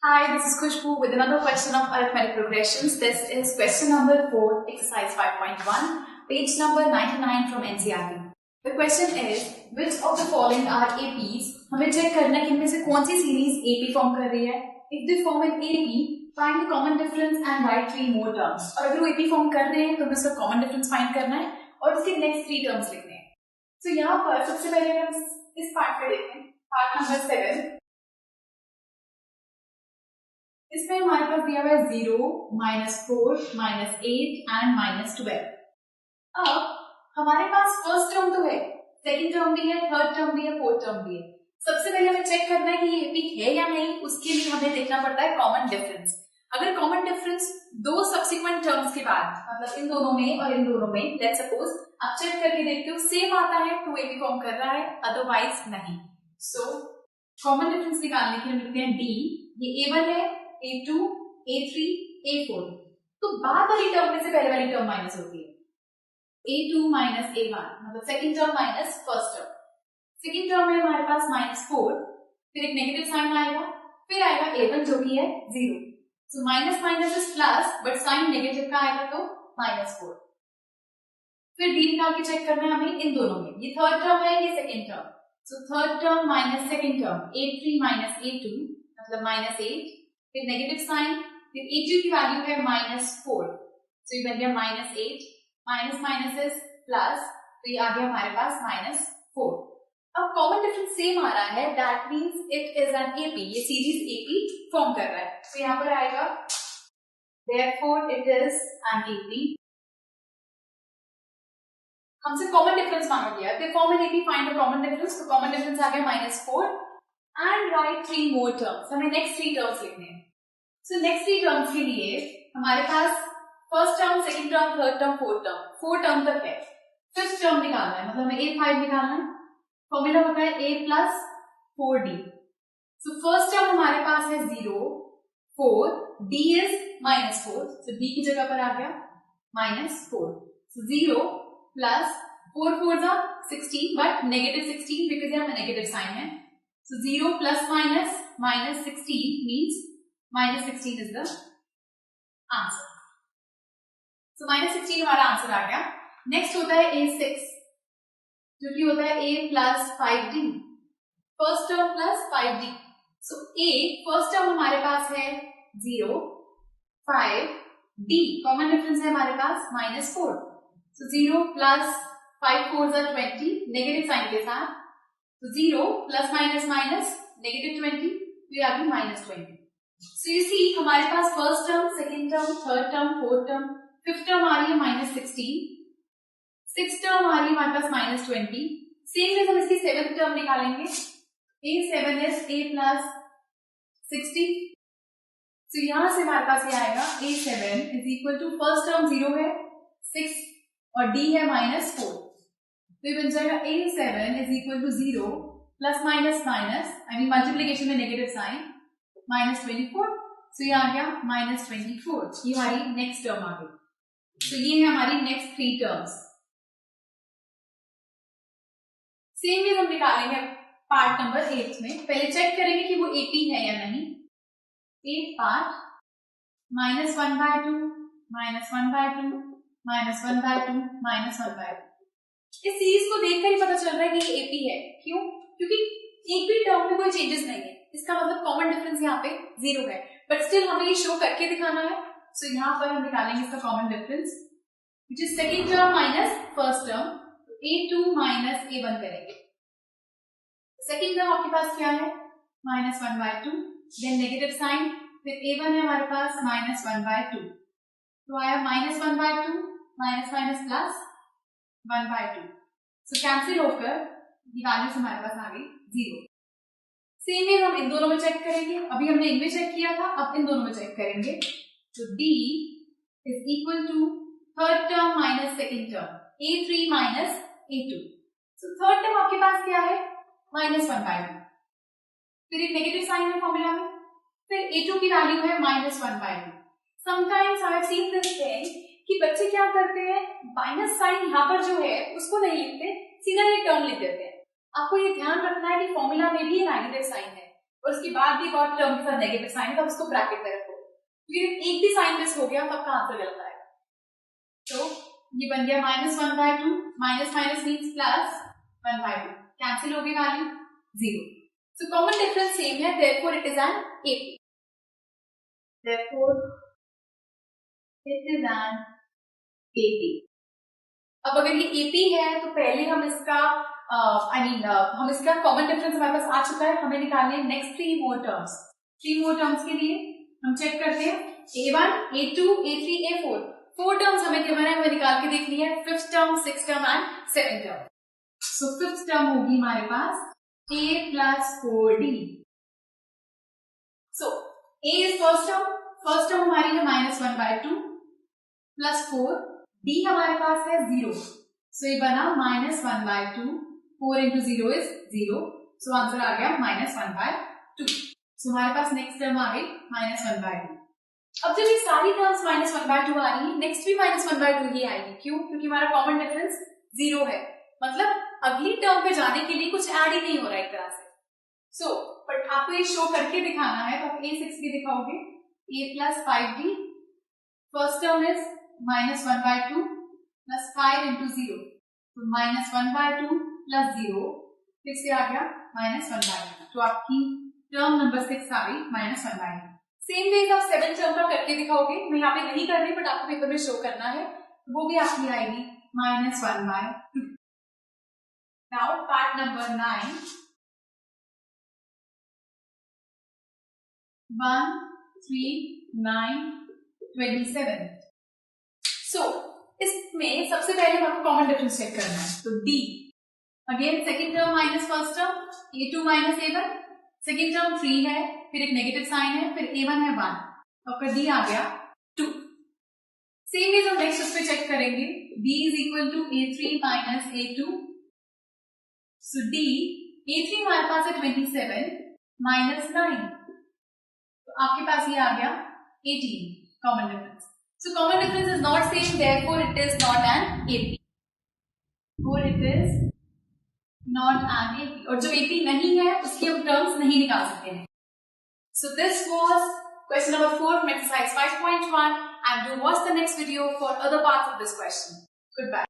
Hi, this is Khushbu with another question of arithmetic progressions. This is question number 4, exercise 5.1, page number 99 from NCERT. The question is, which of the following are APs? हमें check करना है कि इनमें से कौन सी series AP form कर रही है. If they form an AP, find the common difference and write 3 more terms. और अगर वो AP फॉर्म कर रहे हैं तो हमें उसका common difference find करना है और उसके next 3 terms लिखने हैं. So यहाँ पर सबसे पहले हम इस पार्ट पे देखें, पार्ट नंबर 7. इसमें हमारे पास दिया हुआ है 0, -4, -8 एंड -12. अब हमारे पास फर्स्ट टर्म तो है, सेकंड टर्म भी है, थर्ड टर्म भी है, फोर्थ टर्म भी है. सबसे पहले हमें चेक करना है कि ये एपी है या नहीं. उसके लिए हमें देखना पड़ता है कॉमन डिफरेंस. अगर कॉमन डिफरेंस दो सब्सिक्वेंट टर्म्स के बाद, मतलब इन दोनों में और इन दोनों में, लेट्स सपोज आप चेक करके देखते हो सेम आता है तो एपी फॉर्म कर रहा है, अदरवाइज नहीं. सो कॉमन डिफरेंस निकालने के लिए हम लिखते हैं डी. ये A1 है, A2, A3, A4. तो बाद वाली टर्म में से पहले वाली टर्म माइनस होती है. A2 माइनस A1 मतलब second term minus first term. Second term में हमारे पास -4, फिर एक नेगेटिव साइन आएगा, फिर आएगा A1 जो कि है 0. So minus minus is plus, but sign negative का आएगा तो -4. फिर डी निकाल के चेक करना है हमें इन दोनों में. ये थर्ड टर्म है, ये सेकंड टर्म. सो third term minus second term, A3 minus A2 मतलब -8, फिर नेगेटिव साइन, फिर A2 की वैल्यू है -4. सो ये बन गया -8, माइनस माइनस इज प्लस, तो ये आ गया हमारे पास -4. अब कॉमन डिफरेंस सेम आ रहा है, that means it is an AP. ये सीरीज एपी फॉर्म कर रहा है. तो यहाँ पर आएगा therefore it is an AP. हमसे कॉमन डिफरेंस मांगा गया, तो form an AP, find the common difference. तो कॉमन डिफरेंस आ गया -4 एंड राइट 3 मोर टर्म्स. हमें नेक्स्ट 3 टर्म्स लिखने हैं. सो नेक्स्ट 3 टर्म्स के लिए हमारे पास first term, second term, third term, fourth term, 4 term तक है. फिफ्थ टर्म निकालना है, मतलब हमें A5 निकालना है. फॉर्मूला होता है A plus 4D. So first term हमारे पास है 0, 4, D इज -4. सो D की जगह पर आ गया -4. सो 0 प्लस 4 4 जा 16, बट नेगेटिव 16 बिकॉज यहाँ नेगेटिव साइन है. सो 0 plus minus -16 means -16 is the answer. So -16 हमारा आंसर आ गया. नेक्स्ट होता है A6 जो कि होता है A plus 5D. First term plus 5D. So A first term हमारे पास है 0, 5, D कॉमन डिफरेंस है हमारे पास -4. सो 0 प्लस 5 4 जा 20 नेगेटिव साइन के साथ. तो 0 प्लस माइनस नेगेटिव 20, तो ये आ गई -20. So you see हमारे पास first term, second term, third term, fourth term, fifth term आ रही है -16, सिक्स्थ टर्म आ रही है हमारे पास -20. सेम वे हम इसकी सेवेंथ टर्म निकालेंगे. A7 is A plus 60. तो यहां से हमारे पास ये आएगा A7 is equal to first term 0 है, 6 और D है -4. तो ये बन जाएगा A7 is equal to 0 plus minus I mean multiplication में नेगेटिव साइन -24. सो ये आ गया -24. ये हमारी नेक्स्ट टर्म आ गई. तो ये है हमारी नेक्स्ट 3 टर्म्स. सेम वे हम निकालेंगे पार्ट नंबर 8 में. पहले चेक करेंगे कि वो एपी है या नहीं. 8 पार्ट -1/2, -1/2, -1/2, -1/2. इस सीरीज को देखकर ही पता चल रहा है कि ये एपी है. क्यों? क्योंकि एक भी टर्म में कोई चेंजेस नहीं है. इसका मतलब कॉमन डिफरेंस यहाँ पे 0 है, बट स्टिल हमें ये शो करके दिखाना है. सो यहाँ पर हम निकालेंगे इसका common difference which is second term minus first term. A2 minus A1 करेंगे. सेकेंड टर्म आपके पास क्या है? -1/2, देन नेगेटिव साइन, फिर A1 है हमारे पास -1/2. तो आया -1/2, माइनस माइनस प्लस 1/2. सो कैंसिल होकर ये वैल्यूज हमारे पास आ गई 0. सेम वे हम इन दोनों में चेक करेंगे. अभी हमने इनमें चेक किया था, अब इन दोनों में चेक करेंगे. तो D is equal to third term minus second term, A3 minus A2. So third term आपके पास क्या है? -1/2. फिर एक नेगेटिव साइन है फॉर्मूला में, फिर A2 की वैल्यू है -1/2. Sometimes I have seen this thing कि बच्चे क्या करते हैं, माइनस साइन यहाँ पर जो है उसको नहीं लिखते, सीधा ये टर्म लिख देते हैं. आपको ये ध्यान रखना है कि फॉर्मूला में भी नेगेटिव साइन है. और उसके बाद भी एक और टर्म के साथ नेगेटिव साइन है, तो उसको ब्रैकेट में रखो, क्योंकि एक भी साइन मिस हो गया तो आपका आंसर गलत आएगा। तो ये बन गया -1/2, minus minus means plus 1/2, cancel हो गई value 0। So common difference same है, therefore it is an AP. Therefore it is an AP. अब अगर ये AP है तो पहले हम इसका हम इसका कॉमन डिफरेंस हमारे पास आ चुका है, हमें निकालने हैं next 3 more terms। 3 more terms के लिए हम चेक करते हैं A1, A2, A3, A4। 4 terms हमें गिवन है, हमें निकाल के देखनी है 5th term, 6th term and 7th term। So 5th term होगी हमारे पास A plus 4D। So A is first term हमारी है -1/2 प्लस 4, D हमारे पास है 0, so ये बना -1/2, 4 into 0 is 0, so आंसर आ गया -1/2। so हमारे पास नेक्स्ट टर्म आ गई -1/2। अब जब ये सारी टर्म्स -1/2 आ रही है, नेक्स्ट भी -1/2 ही आएगी। क्यों? क्योंकि हमारा कॉमन डिफरेंस 0 है, मतलब अगली टर्म पे जाने के लिए कुछ ऐड ही नहीं हो रहा एक तरह से। बट आपको ये शो करके दिखाना है, तो आप A6 भी दिखाओगे, A plus 5D, first term is -1/2 plus 5 into 0, तो -1/2 प्लस 0, 6 से आ गया -1/2, तो आपकी टर्म नंबर 6 आ गई -1/2। सेम वे आप 7 टर्म का करके दिखाओगे, मैं यहाँ पे नहीं कर रही बट आपको पेपर में शो करना है, वो भी आपकी आएगी -1/2। Now part number 9, 1, 3, 9, 27। So इसमें सबसे पहले हमको कॉमन डिफरेंस चेक करना है, तो D again second term minus first term, A2 minus A1, second term 3 है, फिर एक नेगेटिव साइन है, फिर A1 है 1, तो आपका D आ गया 2। सेम इज हम नेक्स्ट उस पे चेक करेंगे, D is equal to A3 minus A2, so D A3 हमारे पास है 27 माइनस 9, तो आपके पास ये आ गया 18 common difference. So common difference is not same, therefore it is not an AP. Therefore it is not an AP. और जो AP नहीं है उसकी हम terms नहीं निकाल सकते हैं। So this was question number 4 from exercise 5.1, and do watch the next video for other parts of this question. Goodbye.